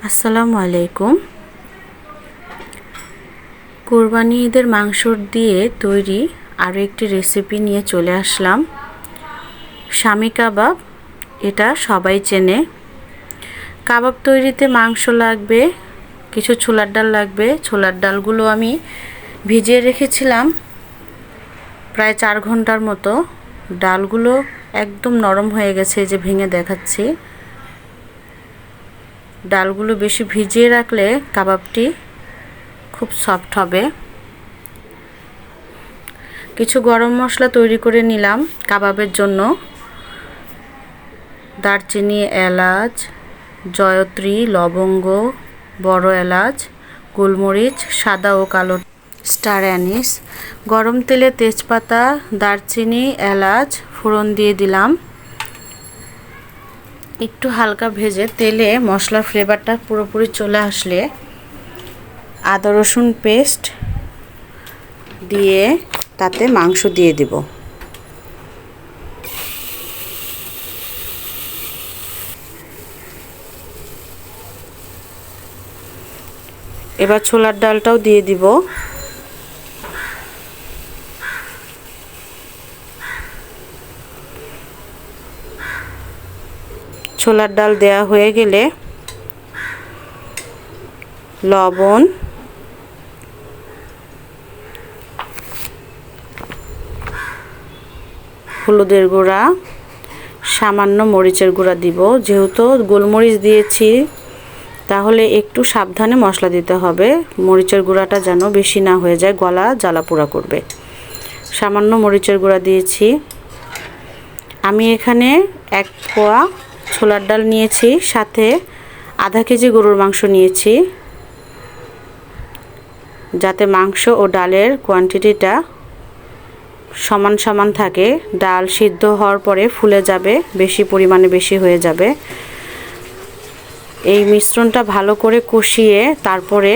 আসসালামু আলাইকুম। কোরবানি ঈদের মাংস দিয়ে তৈরি আরও একটি রেসিপি নিয়ে চলে আসলাম। শামি কাবাব, এটা সবাই চেনে। কাবাব তৈরিতে মাংস লাগবে, কিছু ছোলার ডাল লাগবে। ছোলার ডালগুলো আমি ভিজিয়ে রেখেছিলাম প্রায় 4 ঘন্টার মতো। ডালগুলো একদম নরম হয়ে গেছে, যে ভেঙে দেখাচ্ছি। ডালগুলো বেশি ভিজিয়ে রাখলে কাবাবটি খুব সফট হবে। কিছু গরম মশলা তৈরি করে নিলাম কাবাবের জন্য। দারচিনি, এলাচ, জয়ত্রী, লবঙ্গ, বড় এলাচ, গোলমরিচ, সাদা ও কালো স্টার অ্যানিস। গরম তেলে তেজপাতা, দারচিনি, এলাচ ফোড়ন দিয়ে দিলাম। একটু হালকা ভেজে তেলে মশলার ফ্লেভারটা পুরোপুরি চলে আসলে আদা রসুন পেস্ট দিয়ে তাতে মাংস দিয়ে দিব। এবার ছোলার ডালটাও দিয়ে দিব। ছোলার ডাল দেয়া হয়ে গেলে লবণ, হলুদের গুঁড়া, সামান্য মরিচের গুঁড়া দিব। যেহেতু গোলমরিচ দিয়েছি তাহলে একটু সাবধানে মশলা দিতে হবে। মরিচের গুঁড়াটা যেন বেশি না হয়ে যায়, গলা জ্বালা পোড়া করবে। সামান্য মরিচের গুঁড়া দিয়েছি। আমি এখানে 1 পোয়া ছোলার ডাল নিয়েছি, সাথে আধা কেজি গরুর মাংস নিয়েছি, যাতে মাংস ও ডালের কোয়ান্টিটিটা সমান সমান থাকে। ডাল সিদ্ধ হওয়ার পরে ফুলে যাবে, বেশি পরিমাণে বেশি হয়ে যাবে। এই মিশ্রণটা ভালো করে কষিয়ে তারপরে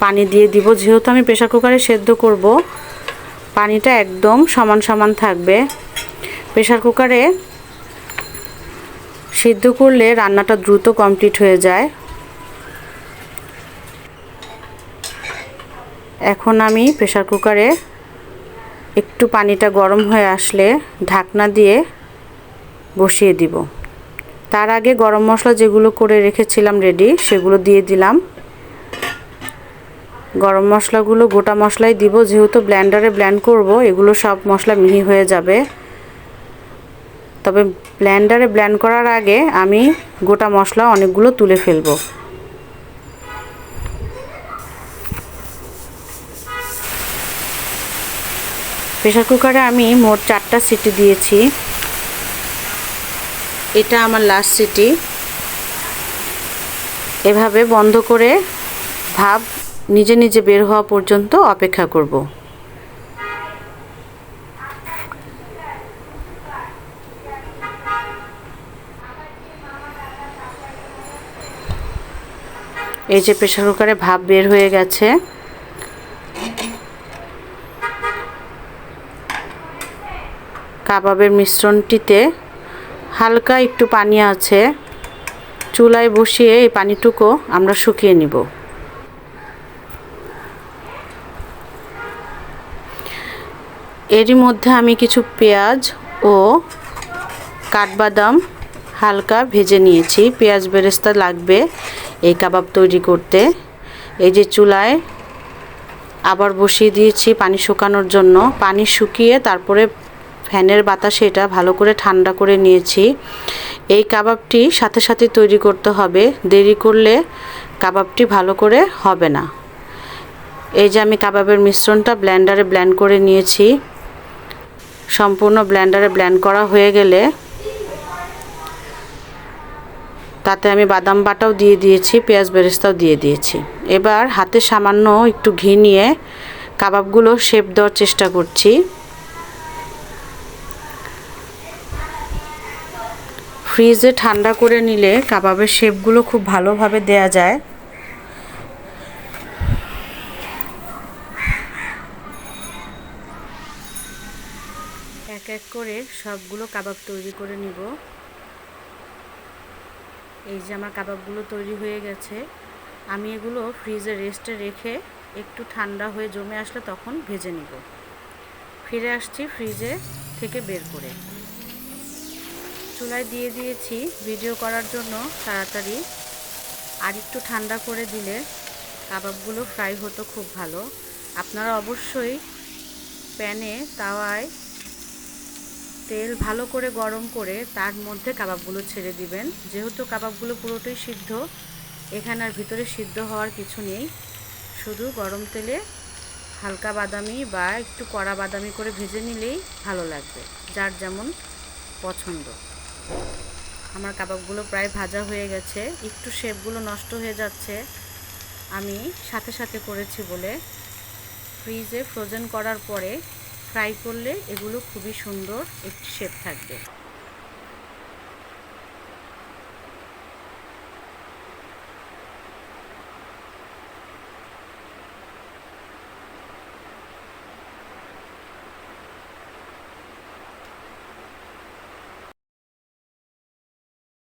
পানি দিয়ে দিব। যেহেতু আমি প্রেসার কুকারে সেদ্ধ করব, পানিটা একদম সমান সমান থাকবে। প্রেসার কুকারে সিদ্ধ করলে রান্নাটা দ্রুত কমপ্লিট হয়ে যায়। এখন আমি প্রেসার কুকারে একটু পানিটা গরম হয়ে আসলে ঢাকনা দিয়ে বসিয়ে দিব। তার আগে গরম মশলা যেগুলো করে রেখেছিলাম রেডি, সেগুলো দিয়ে দিলাম। গরম মশলাগুলো গোটা মশলাই দিব, যেহেতু ব্লেন্ডারে ব্লেন্ড করব, এগুলো সব মশলা মিহি হয়ে যাবে। তবে ব্লেন্ডারে ব্লেন্ড করার আগে আমি গোটা মশলা অনেকগুলো তুলে ফেলব। প্রেসার কুকারে আমি মোট 4টা সিটি দিয়েছি। এটা আমার লাস্ট সিটি। এভাবে বন্ধ করে ভাপ নিজে নিজে বের হওয়া পর্যন্ত অপেক্ষা করব। এই যে প্রেসার কুকারে ভাপ বের হয়ে গেছে। কাবাবের মিশ্রণটিতে হালকা একটু পানি আছে। চুলায় বসিয়ে এই পানিটুকু আমরা শুকিয়ে নিব। এরই মধ্যে আমি কিছু পেঁয়াজ ও কাঠবাদাম হালকা ভেজে নিয়েছি। পেঁয়াজ বেরেস্তা লাগবে এই কাবাব তৈরি করতে। এই যে চুলায় আবার বসিয়ে দিয়েছি পানি শুকানোর জন্য। পানি শুকিয়ে তারপরে ফ্যানের বাতাসে এটা ভালো করে ঠান্ডা করে নিয়েছি। এই কাবাবটি সাথে সাথে তৈরি করতে হবে, দেরি করলে কাবাবটি ভালো করে হবে না। এই যে আমি কাবাবের মিশ্রণটা ব্লেন্ডারে ব্লেন্ড করে নিয়েছি। সম্পূর্ণ ব্লেন্ডারে ব্লেন্ড করা হয়ে গেলে তাতে আমি বাদাম বাটাও দিয়ে দিয়েছি, পেঁয়াজ বেরেস্তাও দিয়ে দিয়েছি। এবার হাতে সামান্য একটু ঘি নিয়ে কাবাবগুলো শেপ দেওয়ার চেষ্টা করছি। ফ্রিজে ঠান্ডা করে নিলে কাবাবের শেপগুলো খুব ভালোভাবে দেয়া যায়। এক এক করে সবগুলো কাবাব তৈরি করে নিব। এই যে আমার কাবাবগুলো তৈরি হয়ে গেছে। আমি এগুলো ফ্রিজে রেস্টে রেখে একটু ঠান্ডা হয়ে জমে আসলে তখন ভেজে নিব। ফিরে আসছি ফ্রিজে থেকে বের করে। চুলায় দিয়ে দিয়েছি ভিডিও করার জন্য তাড়াতাড়ি। আর একটু ঠান্ডা করে দিলে কাবাবগুলো ফ্রাই হতো খুব ভালো। আপনারা অবশ্যই প্যানে তাওয়ায় তেল ভালো করে গরম করে তার মধ্যে কাবাবগুলো ছেড়ে দিবেন। যেহেতু কাবাবগুলো পুরোটাই সিদ্ধ, এখানে আর ভিতরে সিদ্ধ হওয়ার কিছু নেই। শুধু গরম তেলে হালকা বাদামি বা একটু কড়া বাদামি করে ভেজে নিলেই ভালো লাগবে, যার যেমন পছন্দ। আমার কাবাবগুলো প্রায় ভাজা হয়ে গেছে। একটু শেপগুলো নষ্ট হয়ে যাচ্ছে, আমি সাথে সাথে করেছি বলে। ফ্রিজে ফ্রোজেন করার পরে ফ্রাই করলে এগুলো খুবই সুন্দর একটি শেপ থাকবে।